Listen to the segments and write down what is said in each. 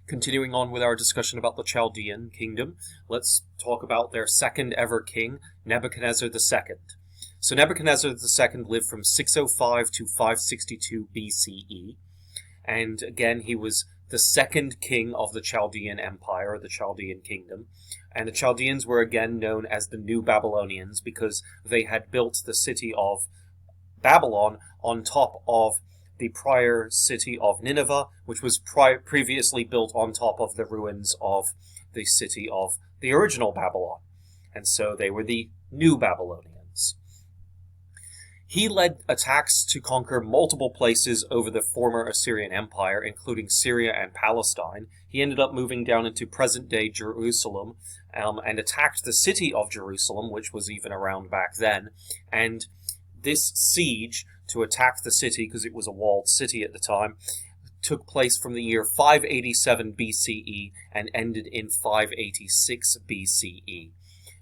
Continuing on with our discussion about the Chaldean kingdom, let's talk about their second ever king, Nebuchadnezzar II. So Nebuchadnezzar II lived from 605 to 562 BCE, and again he was the second king of the Chaldean Empire, or the Chaldean kingdom. And the Chaldeans were again known as the New Babylonians because they had built the city of Babylon on top of the prior city of Nineveh, which was previously built on top of the ruins of the city of the original Babylon. And so they were the New Babylonians. He led attacks to conquer multiple places over the former Assyrian Empire, including Syria and Palestine. He ended up moving down into present-day Jerusalem and attacked the city of Jerusalem, which was even around back then. And this siege to attack the city, because it was a walled city at the time, took place from the year 587 BCE and ended in 586 BCE,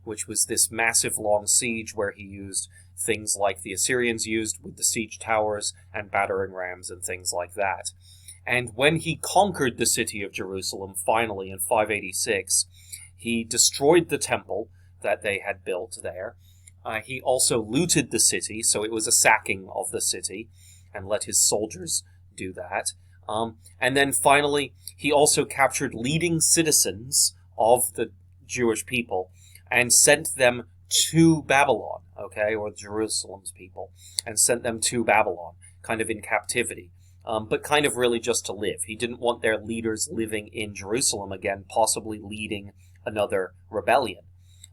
which was this massive long siege where he used things like the Assyrians used with the siege towers and battering rams and things like that. And when he conquered the city of Jerusalem, finally in 586, he destroyed the temple that they had built there. He also looted the city, so it was a sacking of the city, and let his soldiers do that. And then finally, he also captured leading citizens of the Jewish people and sent them to Babylon, or Jerusalem's people, and sent them to Babylon, kind of in captivity, but kind of really just to live. He didn't want their leaders living in Jerusalem again, possibly leading another rebellion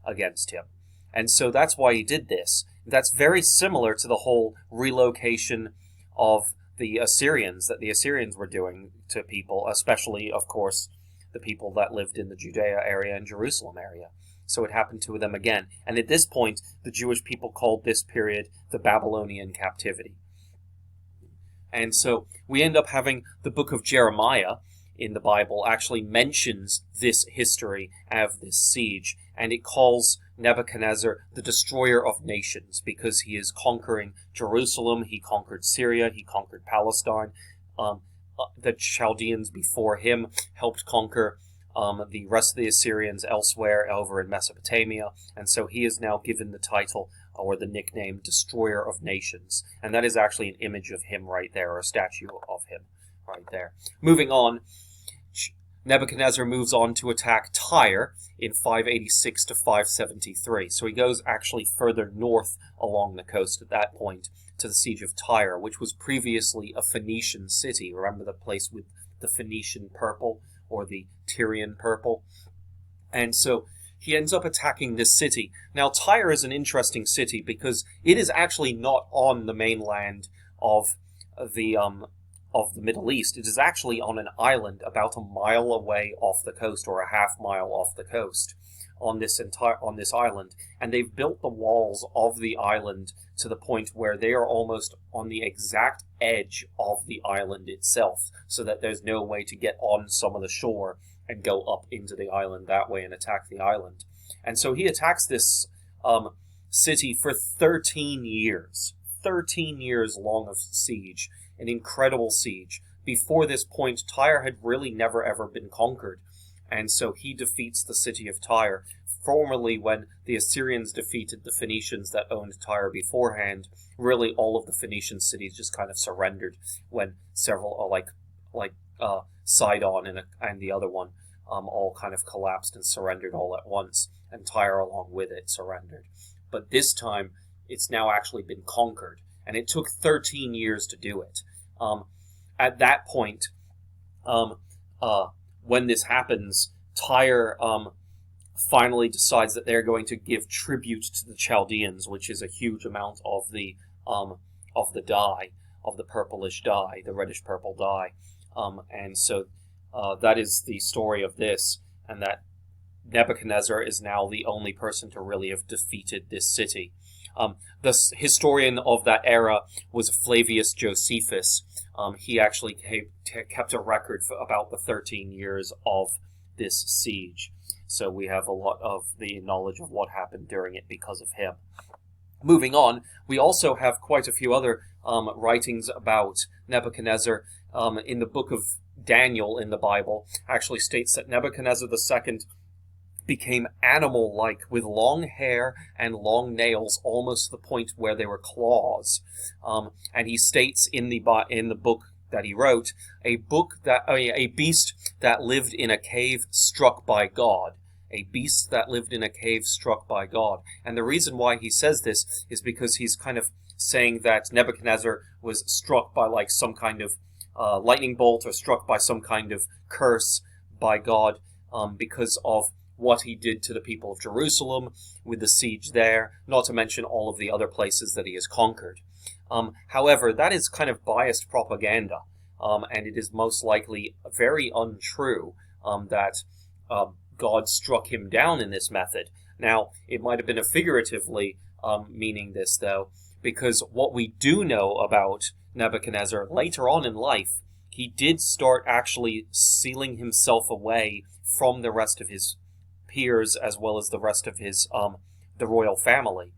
against him. And so that's why he did this. That's very similar to the whole relocation of the Assyrians that the Assyrians were doing to people, especially, of course, the people that lived in the Judea area and Jerusalem area. So it happened to them again. And at this point, the Jewish people called this period the Babylonian captivity. And so we end up having the book of Jeremiah in the Bible actually mentions this history of this siege, and it calls Nebuchadnezzar the destroyer of nations because he is conquering Jerusalem, he conquered Syria, he conquered Palestine. The Chaldeans before him helped conquer the rest of the Assyrians elsewhere over in Mesopotamia, and so he is now given the title or the nickname Destroyer of Nations, and that is actually an image of him right there, or a statue of him right there. Moving on, Nebuchadnezzar moves on to attack Tyre in 586 to 573. So he goes actually further north along the coast at that point to the siege of Tyre, which was previously a Phoenician city. Remember the place with the Phoenician purple or the Tyrian purple? And so he ends up attacking this city. Now Tyre is an interesting city because it is actually not on the mainland of the Middle East. It is actually on an island about a mile away off the coast, or a half mile off the coast, on this island. And they've built the walls of the island to the point where they are almost on the exact edge of the island itself, so that there's no way to get on some of the shore and go up into the island that way and attack the island. And so he attacks this city for 13 years. 13 years long of siege. An incredible siege. Before this point, Tyre had really never ever been conquered, and so he defeats the city of Tyre. Formerly, when the Assyrians defeated the Phoenicians that owned Tyre beforehand, really all of the Phoenician cities just kind of surrendered when several, like Sidon and the other one, all kind of collapsed and surrendered all at once, and Tyre along with it surrendered. But this time, it's now actually been conquered, and it took 13 years to do it. At that point, when this happens, Tyre finally decides that they're going to give tribute to the Chaldeans, which is a huge amount of the dye, of the purplish dye, the reddish purple dye. And so that is the story of this, and that Nebuchadnezzar is now the only person to really have defeated this city. The historian of that era was Flavius Josephus. He actually kept a record for about the 13 years of this siege. So we have a lot of the knowledge of what happened during it because of him. Moving on, we also have quite a few other writings about Nebuchadnezzar. In the book of Daniel in the Bible actually states that Nebuchadnezzar II became animal-like with long hair and long nails, almost to the point where they were claws. And he states in the book that he wrote, a beast that lived in a cave struck by God. A beast that lived in a cave struck by God. And the reason why he says this is because he's kind of saying that Nebuchadnezzar was struck by like some kind of lightning bolt, or struck by some kind of curse by God because of what he did to the people of Jerusalem with the siege there, not to mention all of the other places that he has conquered. However, that is kind of biased propaganda, and it is most likely very untrue that God struck him down in this method. Now, it might have been a figuratively meaning this, though, because what we do know about Nebuchadnezzar later on in life, he did start actually sealing himself away from the rest of his peers as well as the rest of his the royal family.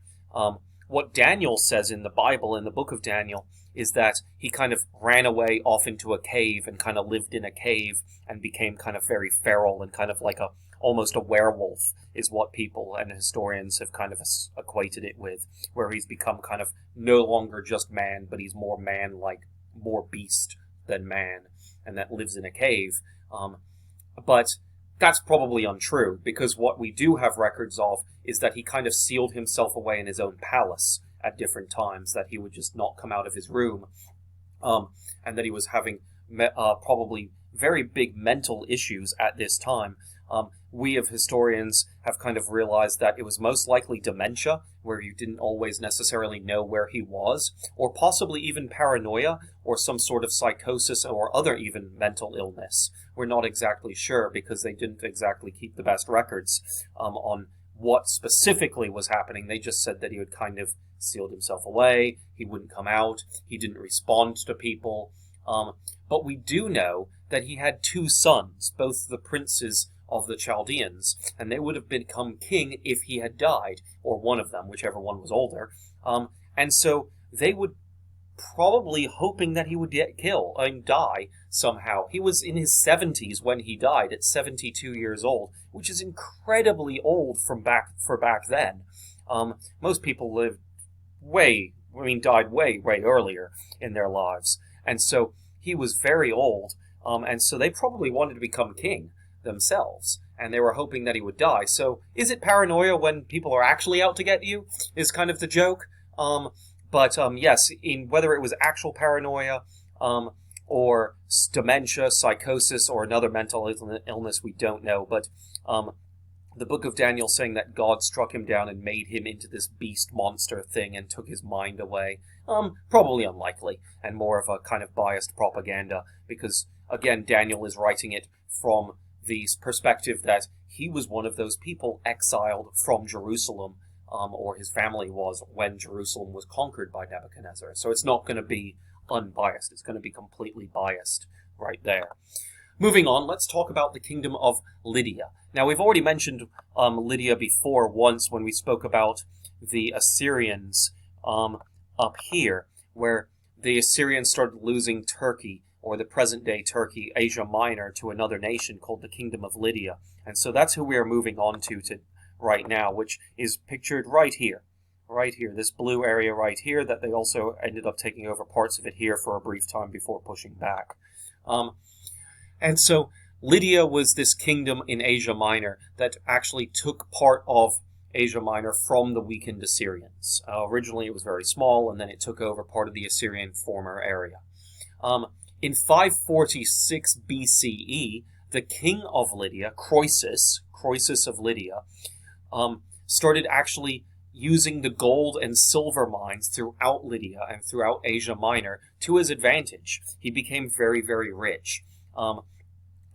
What Daniel says in the Bible, in the book of Daniel, is that he kind of ran away off into a cave and kind of lived in a cave and became kind of very feral and kind of like almost a werewolf, is what people and historians have kind of equated it with, where he's become kind of no longer just man, but he's more man-like, more beast than man, and that lives in a cave. But that's probably untrue, because what we do have records of is that he kind of sealed himself away in his own palace at different times, that he would just not come out of his room, and that he was having probably very big mental issues at this time. We of historians have kind of realized that it was most likely dementia, where you didn't always necessarily know where he was, or possibly even paranoia, or some sort of psychosis, or other even mental illness. We're not exactly sure, because they didn't exactly keep the best records on what specifically was happening. They just said that he had kind of sealed himself away, he wouldn't come out, he didn't respond to people. But we do know that he had two sons, both the princes of the Chaldeans, and they would have become king if he had died, or one of them, whichever one was older. And so they would probably hoping that he would die somehow. He was in his 70s when he died, at 72 years old, which is incredibly old for back then. Most people died way earlier in their lives, and so he was very old, and so they probably wanted to become king themselves, and they were hoping that he would die. So is it paranoia when people are actually out to get you, is kind of the joke. But yes, in whether it was actual paranoia or dementia, psychosis, or another mental illness, we don't know. But the book of Daniel saying that God struck him down and made him into this beast monster thing and took his mind away, probably unlikely, and more of a kind of biased propaganda, because, again, Daniel is writing it from the perspective that he was one of those people exiled from Jerusalem, or his family was, when Jerusalem was conquered by Nebuchadnezzar. So it's not going to be unbiased. It's going to be completely biased right there. Moving on, let's talk about the kingdom of Lydia. Now, we've already mentioned Lydia before once when we spoke about the Assyrians up here, where the Assyrians started losing Turkey, or the present-day Turkey, Asia Minor, to another nation called the Kingdom of Lydia. And so that's who we are moving on to right now, which is pictured right here, this blue area right here, that they also ended up taking over parts of it here for a brief time before pushing back. And so Lydia was this kingdom in Asia Minor that actually took part of Asia Minor from the weakened Assyrians. Originally it was very small, and then it took over part of the Assyrian former area. In 546 BCE, the king of Lydia, Croesus of Lydia, started actually using the gold and silver mines throughout Lydia and throughout Asia Minor to his advantage. He became very rich.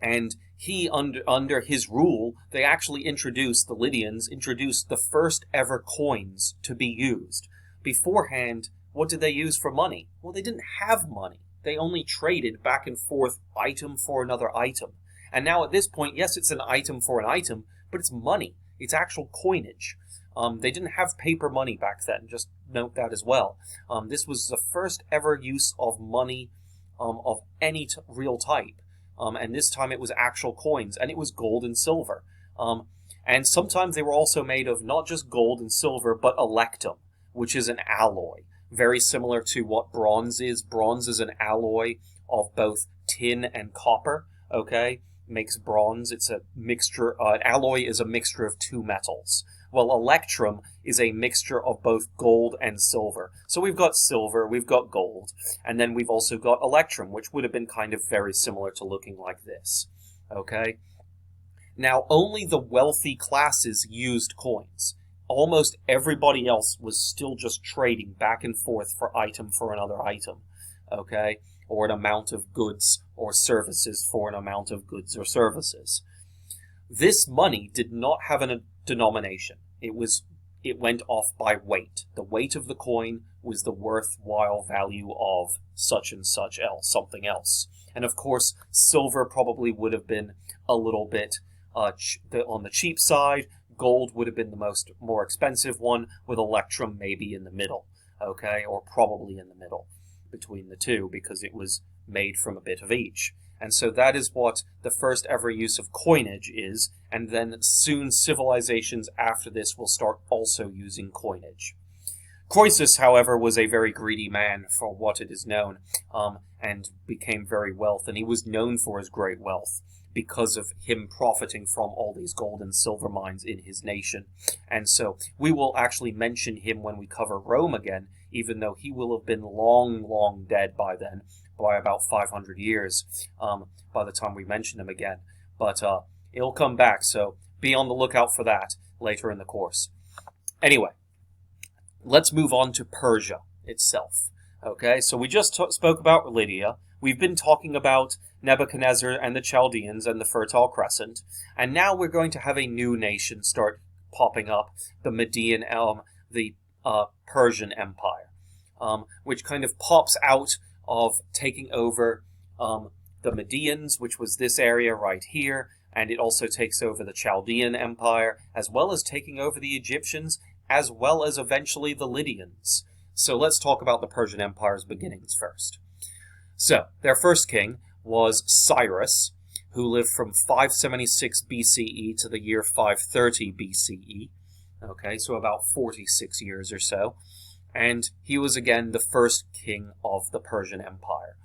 And he, under his rule, they actually the Lydians introduced the first ever coins to be used. Beforehand, what did they use for money? Well, they didn't have money. They only traded back and forth item for another item. And now at this point, yes, it's an item for an item, but it's money. It's actual coinage. They didn't have paper money back then, just note that as well. This was the first ever use of money of any real type. and this time it was actual coins, and it was gold and silver. And sometimes they were also made of not just gold and silver, but electrum, which is an alloy, very similar to what bronze is. Bronze is an alloy of both tin and copper, okay? Makes bronze. It's a mixture, an alloy is a mixture of two metals. Well, electrum is a mixture of both gold and silver. So we've got silver, we've got gold, and then we've also got electrum, which would have been kind of very similar to looking like this, okay? Now, only the wealthy classes used coins. Almost everybody else was still just trading back and forth for another item, okay? Or an amount of goods or services for an amount of goods or services. This money did not have a denomination. It went off by weight. The weight of the coin was the worthwhile value of such and such else, something else. And of course, silver probably would have been a little bit on the cheap side. Gold would have been the more expensive one, with electrum maybe in the middle, okay, or probably in the middle between the two, because it was made from a bit of each. And so that is what the first ever use of coinage is, and then soon civilizations after this will start also using coinage. Croesus, however, was a very greedy man for what it is known, and became very wealthy, and he was known for his great wealth because of him profiting from all these gold and silver mines in his nation. And so we will actually mention him when we cover Rome again, even though he will have been long, long dead by then, by about 500 years, by the time we mention him again. But it'll come back, so be on the lookout for that later in the course. Anyway, let's move on to Persia itself. Okay, so we just spoke about Lydia. We've been talking about Nebuchadnezzar and the Chaldeans and the Fertile Crescent, and now we're going to have a new nation start popping up, the Persian Empire, which kind of pops out of taking over the Medians, which was this area right here, and it also takes over the Chaldean Empire, as well as taking over the Egyptians, as well as eventually the Lydians. So let's talk about the Persian Empire's beginnings first. So, their first king was Cyrus, who lived from 576 BCE to the year 530 BCE. Okay, so about 46 years or so. And he was again the first king of the Persian Empire.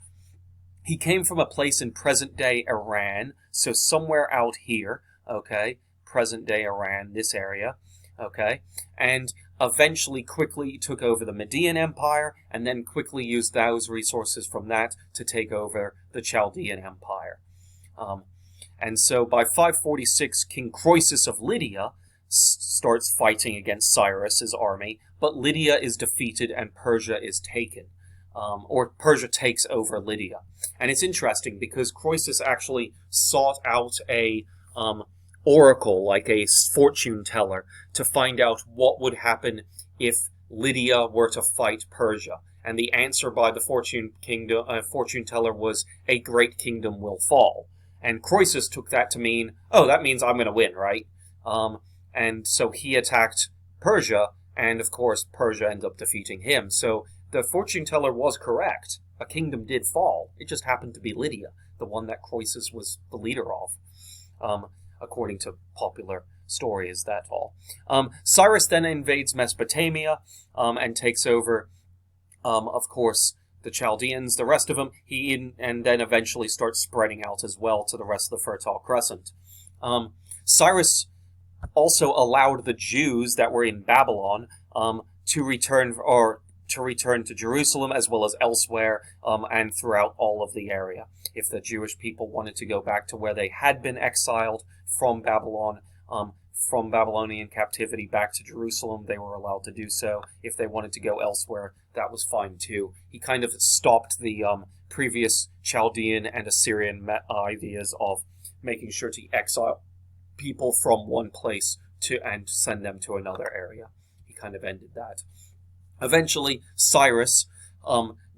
He came from a place in present-day Iran, so somewhere out here, okay, present-day Iran, this area, okay, and eventually quickly took over the Median Empire, and then quickly used those resources from that to take over the Chaldean Empire. And so by 546, King Croesus of Lydia starts fighting against Cyrus's army, but Lydia is defeated and Persia is taken. Or Persia takes over Lydia. And it's interesting because Croesus actually sought out a oracle, like a fortune teller, to find out what would happen if Lydia were to fight Persia. And the answer by the fortune teller was, a great kingdom will fall. And Croesus took that to mean, oh, that means I'm going to win, right? And so he attacked Persia, and of course Persia ended up defeating him. So the fortune teller was correct. A kingdom did fall. It just happened to be Lydia, the one that Croesus was the leader of, according to popular story, is that all. Cyrus then invades Mesopotamia and takes over, of course, the Chaldeans, the rest of them, and then eventually starts spreading out as well to the rest of the Fertile Crescent. Cyrus also allowed the Jews that were in Babylon to return to Jerusalem as well as elsewhere and throughout all of the area. If the Jewish people wanted to go back to where they had been exiled from Babylon, from Babylonian captivity back to Jerusalem, they were allowed to do so. If they wanted to go elsewhere, that was fine too. He kind of stopped the previous Chaldean and Assyrian ideas of making sure to exile people from one place and send them to another area. He kind of ended that. Eventually, Cyrus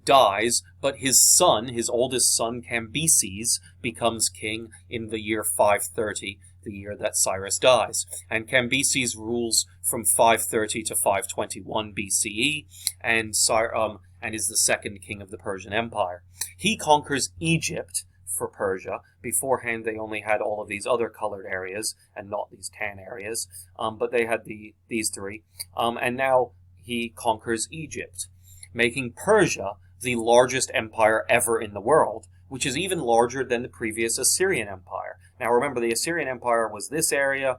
dies, but his son, his oldest son, Cambyses, becomes king in the year 530, the year that Cyrus dies. And Cambyses rules from 530 to 521 BCE, and is the second king of the Persian Empire. He conquers Egypt for Persia. Beforehand, they only had all of these other colored areas and not these tan areas, but they had these three. And now he conquers Egypt, making Persia the largest empire ever in the world, which is even larger than the previous Assyrian Empire. Now remember, the Assyrian Empire was this area,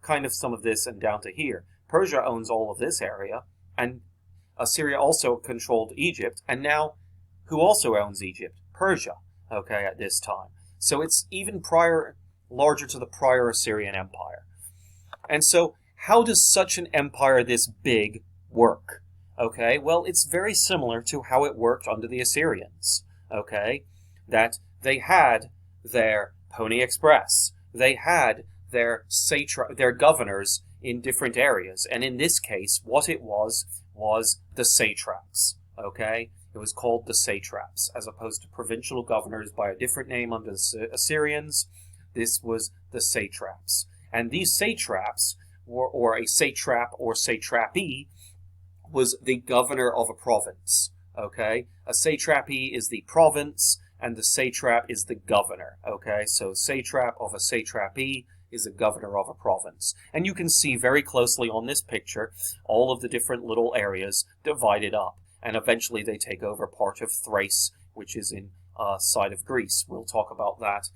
kind of some of this, and down to here. Persia owns all of this area, and Assyria also controlled Egypt, and now who also owns Egypt? Persia, okay, at this time. So it's even larger to the prior Assyrian Empire. And so how does such an empire this big work? Okay, well, it's very similar to how it worked under the Assyrians, okay, that they had their Pony Express, they had their governors in different areas, and in this case, what it was the satraps, okay? It was called the satraps, as opposed to provincial governors by a different name under the Assyrians. This was the satraps. And these satraps, or a satrap or satrapy, was the governor of a province, okay? A satrapy is the province, and the satrap is the governor, okay? So satrap of a satrapy is a governor of a province. And you can see very closely on this picture all of the different little areas divided up. And eventually they take over part of Thrace, which is in side of Greece. We'll talk about that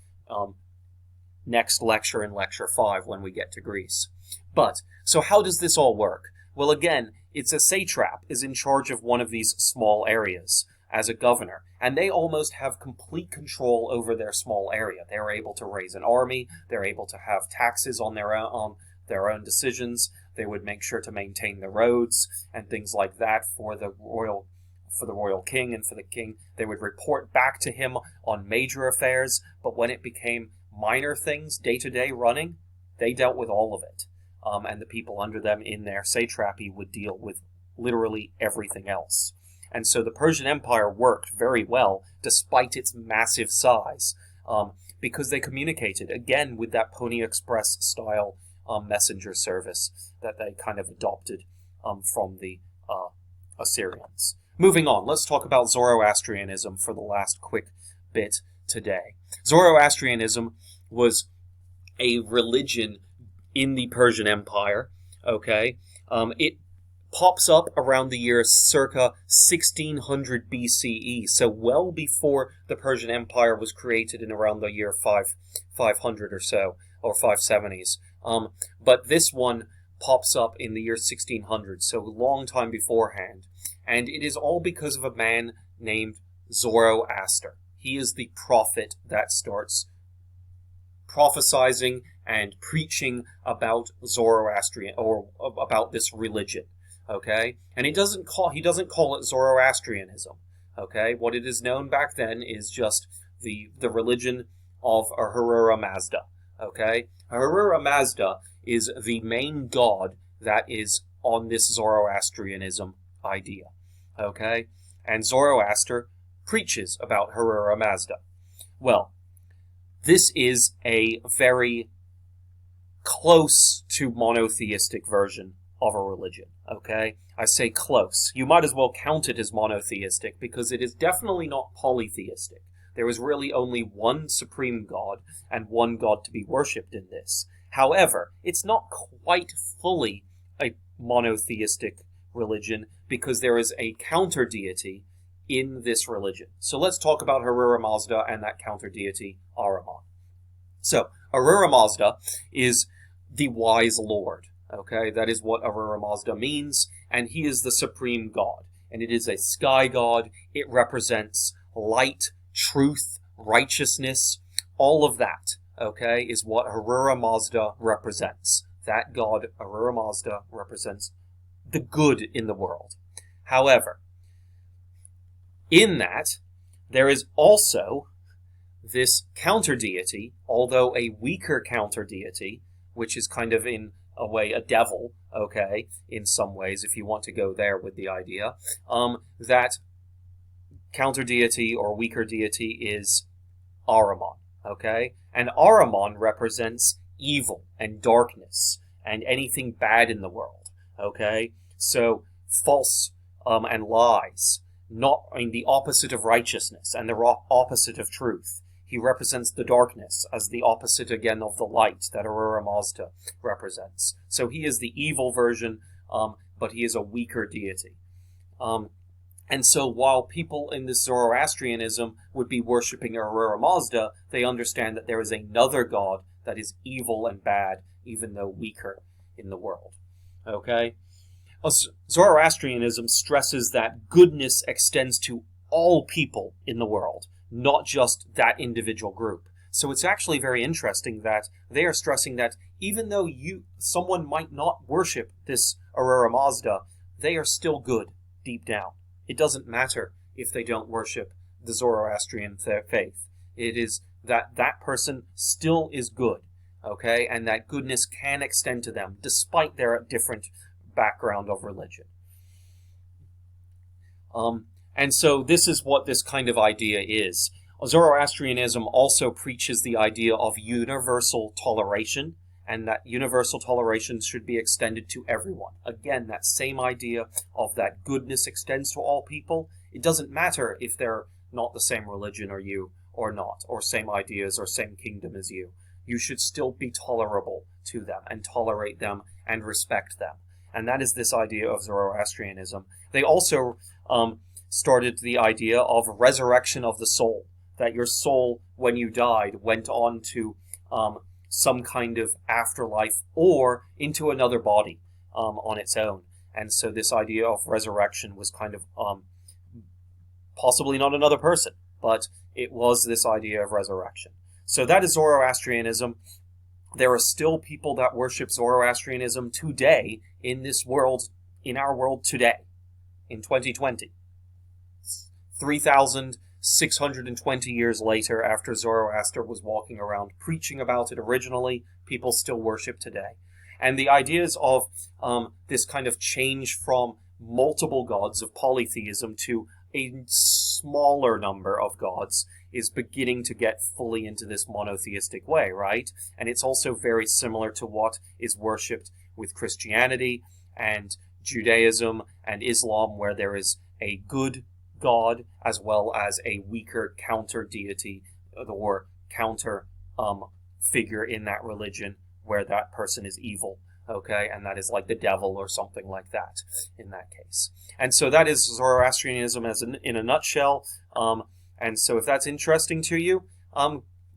next lecture in Lecture 5 when we get to Greece. But, so how does this all work? Well, again, it's a satrap is in charge of one of these small areas as a governor, and they almost have complete control over their small area. They're able to raise an army, they're able to have taxes on their own decisions. They would make sure to maintain the roads and things like that for the royal king and for the king. They would report back to him on major affairs, but when it became minor things, day-to-day running, they dealt with all of it. And the people under them in their satrapy would deal with literally everything else. And so the Persian Empire worked very well, despite its massive size, because they communicated, again, with that Pony Express style messenger service that they kind of adopted from the Assyrians. Moving on, let's talk about Zoroastrianism for the last quick bit today. Zoroastrianism was a religion in the Persian Empire, okay? It pops up around the year circa 1600 BCE, so well before the Persian Empire was created in around the year 500 or so, or 570s. But this one pops up in the year 1600, so a long time beforehand. And it is all because of a man named Zoroaster. He is the prophet that starts prophesizing and preaching about Zoroastrian, or about this religion, okay? And he doesn't call it Zoroastrianism, okay? What it is known back then is just the religion of Ahura Mazda, okay? Ahura Mazda is the main god that is on this Zoroastrianism idea, okay? And Zoroaster preaches about Ahura Mazda. Well, this is a very close to monotheistic version of a religion, okay? I say close. You might as well count it as monotheistic because it is definitely not polytheistic. There is really only one supreme god and one god to be worshipped in this. However, it's not quite fully a monotheistic religion because there is a counter-deity in this religion. So let's talk about Ahura Mazda and that counter-deity, Ahriman. So, Ahura Mazda is the wise lord, okay? That is what Ahura Mazda means, and he is the supreme god. And it is a sky god. It represents light, truth, righteousness, all of that, okay, is what Ahura Mazda represents. That god, Ahura Mazda, represents the good in the world. However, in that, there is also this counter-deity, although a weaker counter-deity, which is kind of in a way a devil, okay, in some ways, if you want to go there with the idea, that counter-deity or weaker deity is Ahriman, okay? And Ahriman represents evil and darkness and anything bad in the world, okay? So, false and lies, not the opposite of righteousness and the opposite of truth. He represents the darkness as the opposite again of the light that Ahura Mazda represents. So he is the evil version, but he is a weaker deity. And so while people in this Zoroastrianism would be worshipping Ahura Mazda, they understand that there is another god that is evil and bad, even though weaker in the world. Okay? Zoroastrianism stresses that goodness extends to all people in the world, not just that individual group. So it's actually very interesting that they are stressing that even though someone might not worship this Ahura Mazda, they are still good deep down. It doesn't matter if they don't worship the Zoroastrian faith. It is that that person still is good, okay? And that goodness can extend to them despite their different background of religion. And so this is what this kind of idea is. Zoroastrianism also preaches the idea of universal toleration, and that universal toleration should be extended to everyone. Again, that same idea of that goodness extends to all people. It doesn't matter if they're not the same religion or you or not, or same ideas or same kingdom as you. You should still be tolerable to them and tolerate them and respect them. And that is this idea of Zoroastrianism. They also started the idea of resurrection of the soul, that your soul, when you died, went on to some kind of afterlife or into another body on its own. And so this idea of resurrection was kind of possibly not another person, but it was this idea of resurrection. So that is Zoroastrianism. There are still people that worship Zoroastrianism today in this world, in our world today, in 2020. 3,620 years later, after Zoroaster was walking around preaching about it originally, people still worship today. And the ideas of this kind of change from multiple gods of polytheism to a smaller number of gods is beginning to get fully into this monotheistic way, right? And it's also very similar to what is worshipped with Christianity and Judaism and Islam, where there is a good God as well as a weaker counter deity or counter figure in that religion where that person is evil, okay, and that is like the devil or something like that in that case. And so that is Zoroastrianism in a nutshell. And so if that's interesting to you,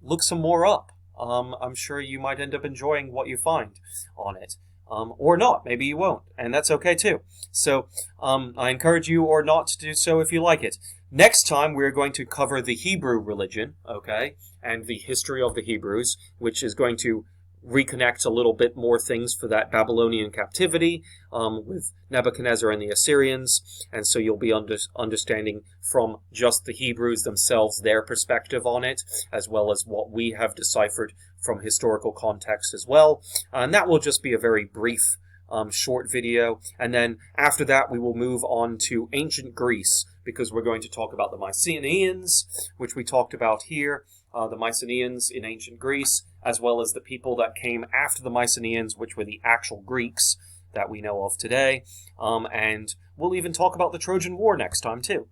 look some more up. I'm sure you might end up enjoying what you find on it. Or not. Maybe you won't. And that's okay too. So I encourage you or not to do so if you like it. Next time we're going to cover the Hebrew religion, okay, and the history of the Hebrews, which is going to reconnect a little bit more things for that Babylonian captivity with Nebuchadnezzar and the Assyrians. And so you'll be understanding from just the Hebrews themselves their perspective on it, as well as what we have deciphered from historical context as well. And that will just be a very brief, short video. And then after that, we will move on to ancient Greece, because we're going to talk about the Mycenaeans, which we talked about here, the Mycenaeans in ancient Greece, as well as the people that came after the Mycenaeans, which were the actual Greeks that we know of today. And we'll even talk about the Trojan War next time, too.